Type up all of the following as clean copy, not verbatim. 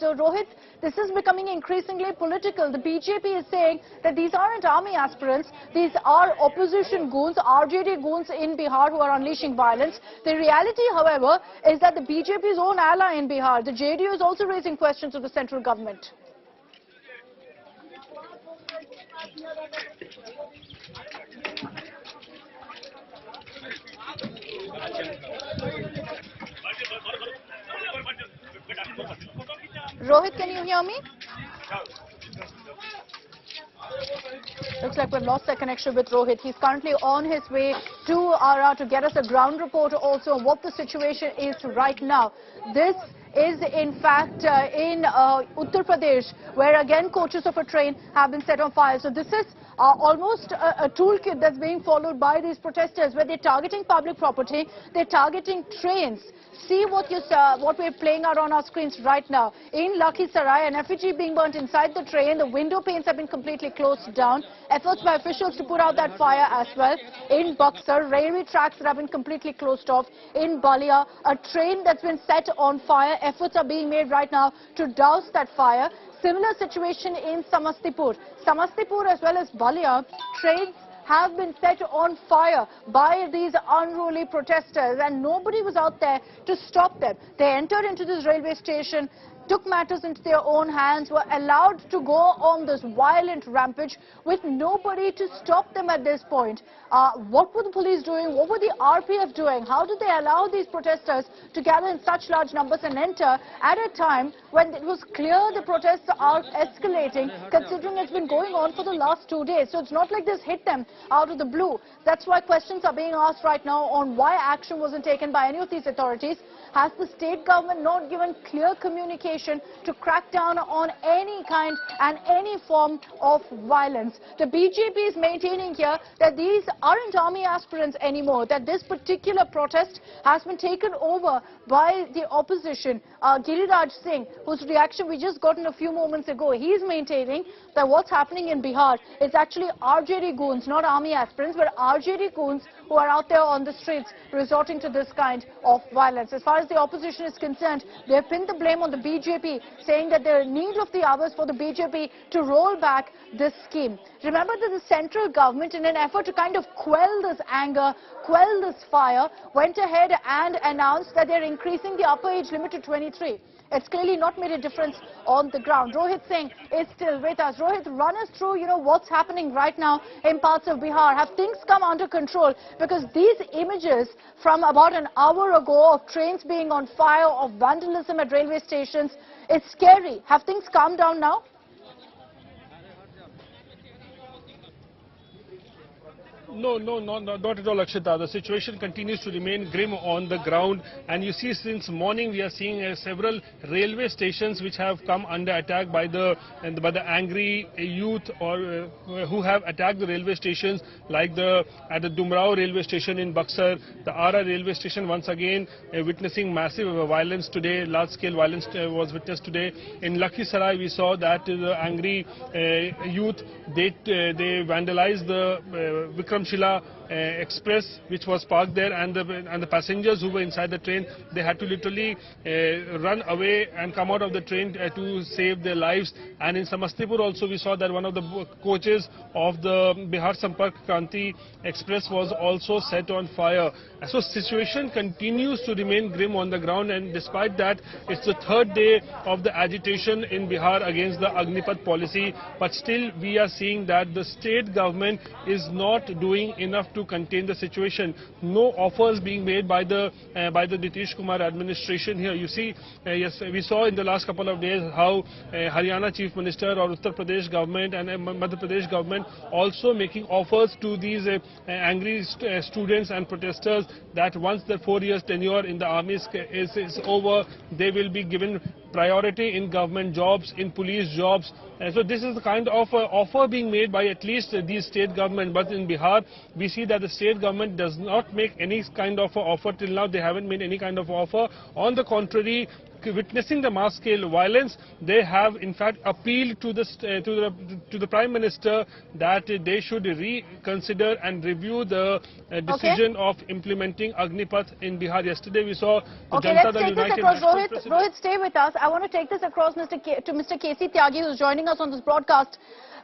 So Rohit, this is becoming increasingly political. The BJP is saying that these aren't army aspirants, these are opposition goons, RJD goons in Bihar who are unleashing violence. The reality, however, is that the BJP's own ally in Bihar, the JDU, is also raising questions of the central government. Rohit, can you hear me? Looks like we've lost that connection with Rohit. He's currently on his way to Ara to get us a ground report also on what the situation is right now. This is in fact in Uttar Pradesh, where again coaches of a train have been set on fire. So this is almost a toolkit that's being followed by these protesters, where they're targeting public property, they're targeting trains. See what we're playing out on our screens right now. In Lakhisarai, an effigy being burnt inside the train. The window panes have been completely closed down. Efforts by officials to put out that fire as well. In Buxar, railway tracks that have been completely closed off. In Balia, a train that's been set on fire. Efforts are being made right now to douse that fire. Similar situation in Samastipur. Samastipur as well as Balia, trains have been set on fire by these unruly protesters, and nobody was out there to stop them. They entered into this railway station, took matters into their own hands, were allowed to go on this violent rampage with nobody to stop them at this point. What were the police doing? What were the RPF doing? How did they allow these protesters to gather in such large numbers and enter at a time when it was clear the protests are escalating, considering it's been going on for the last 2 days? So it's not like this hit them out of the blue. That's why questions are being asked right now on why action wasn't taken by any of these authorities. Has the state government not given clear communication to crack down on any kind and any form of violence? The BJP is maintaining here that these aren't army aspirants anymore, that this particular protest has been taken over by the opposition. Giriraj Singh, whose reaction we just gotten a few moments ago, he's maintaining that what's happening in Bihar is actually RJD goons, not army aspirants, but RJD goons who are out there on the streets resorting to this kind of violence. As far as the opposition is concerned, they have pinned the blame on the BJP, saying that there are need of the hours for the BJP to roll back this scheme. Remember that the central government, in an effort to kind of quell this anger, quell this fire, went ahead and announced that they're increasing the upper age limit to 23. It's clearly not made a difference on the ground. Rohit Singh is still with us. Rohit, run us through, what's happening right now in parts of Bihar. Have things come under control? Because these images from about an hour ago of trains being on fire, of vandalism at railway stations, it's scary. Have things calmed down now? No, not at all, Akshita. The situation continues to remain grim on the ground, and you see since morning we are seeing several railway stations which have come under attack by the angry youth or who have attacked the railway stations, like at the Dumrao railway station in Buxar, the Ara railway station once again witnessing massive violence today. Large-scale violence was witnessed today. In Lakhisarai we saw that the angry youth they vandalized the Vikramshila Express, which was parked there, and the passengers who were inside the train, they had to literally run away and come out of the train to save their lives. And in Samastipur also we saw that one of the coaches of the Bihar Sampark Kranti Express was also set on fire. So situation continues to remain grim on the ground, and despite that, it's the third day of the agitation in Bihar against the Agnipath policy, but still we are seeing that the state government is not doing enough to contain the situation. No offers being made by the Nitish Kumar administration here. You see, yes, we saw in the last couple of days how Haryana Chief Minister or Uttar Pradesh government and Madhya Pradesh government also making offers to these angry students and protesters that once the 4 years tenure in the army is over, they will be given priority in government jobs, in police jobs. So this is the kind of offer being made by at least these state government. But in Bihar, we see that the state government does not make any kind of offer till now. They haven't made any kind of offer. On the contrary, witnessing the mass-scale violence, they have in fact appealed to the Prime Minister that they should reconsider and review the decision of implementing Agnipath in Bihar. Yesterday we saw the Janata Dal United National President. Rohit, stay with us. I want to take this across to Mr. K.C. Tyagi, who's joining us on this broadcast.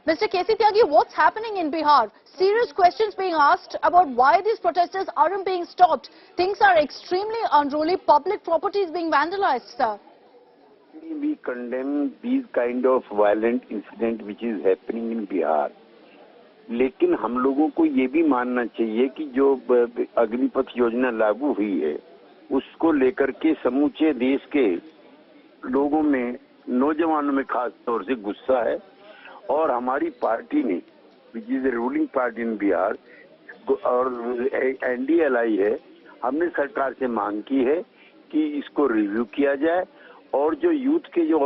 Mr. K.C. Tyagi, what's happening in Bihar? Serious questions being asked about why these protesters aren't being stopped. Things are extremely unruly. Public property is being vandalized, sir. We condemn these kind of violent incident which is happening in Bihar. लेकिन हम लोगों को ये भी मानना चाहिए कि जो अग्निपथ योजना लागू हुई है, उसको लेकर के समूचे देश के लोगों में, नौजवानों में खास तौर से गुस्सा है और हमारी पार्टी ने, विच इज रूलिंग पार्टी इन बिहार और NDA लाई है, हमने सरकार से मांग की है कि इसको रिव्यू किया जाए और जो यूथ के जो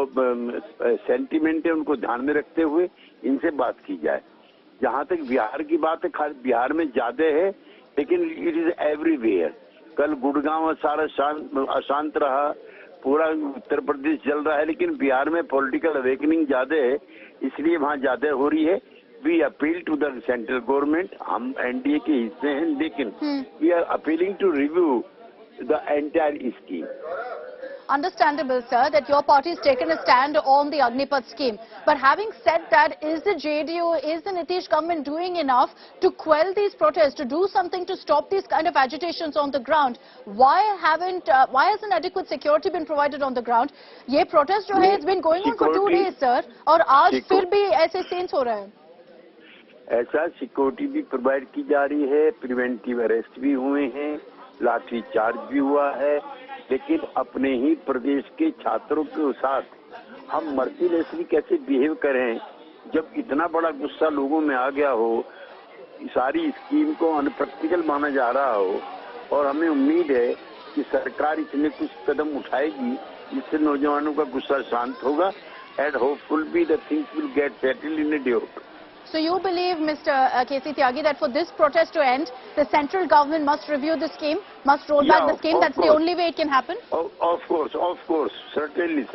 सेंटिमेंट है उनको ध्यान में रखते हुए इनसे बात की जाए। जहां तक बिहार की बात है, खास बिहार में ज्यादा है, लेकिन इट इज एवरीवेयर। कल गुड़गांव सारा अशांत रहा, पूरा उत्तर प्रदेश चल रहा है, लेकिन बिहार में पॉलिटिकल अवेकनिंग ज्यादा है, इसलिए वहां ज्यादा हो रही है। We appeal to the central government, हम NDA के हिस्से हैं, लेकिन we are appealing to review the entire scheme. Understandable, sir, that your party has taken a stand on the Agnipath scheme. But having said that, is the JDU, is the Nitish government doing enough to quell these protests, to do something to stop these kind of agitations on the ground? Why hasn't adequate security been provided on the ground? ये protest जो है, it's been going on for 2 days, sir, और आज फिर भी ऐसे scenes हो रहे हैं। ऐसा सिक्योरिटी भी प्रोवाइड की जा रही है, प्रिवेंटिव अरेस्ट भी हुए हैं, लाठी चार्ज भी हुआ है, लेकिन अपने ही प्रदेश के छात्रों के साथ हम मर्सीलेसली कैसे बिहेव करें जब इतना बड़ा गुस्सा लोगों में आ गया हो, सारी स्कीम को अनप्रैक्टिकल माना जा रहा हो, और हमें उम्मीद है कि सरकार इसमें कुछ कदम उठाएगी जिससे नौजवानों का गुस्सा शांत होगा and hopeful be the things will get settled in a day. So you believe, Mr. K.C. Tyagi, that for this protest to end, the central government must review the scheme, must roll back the scheme? That's the only way it can happen? Of course, certainly.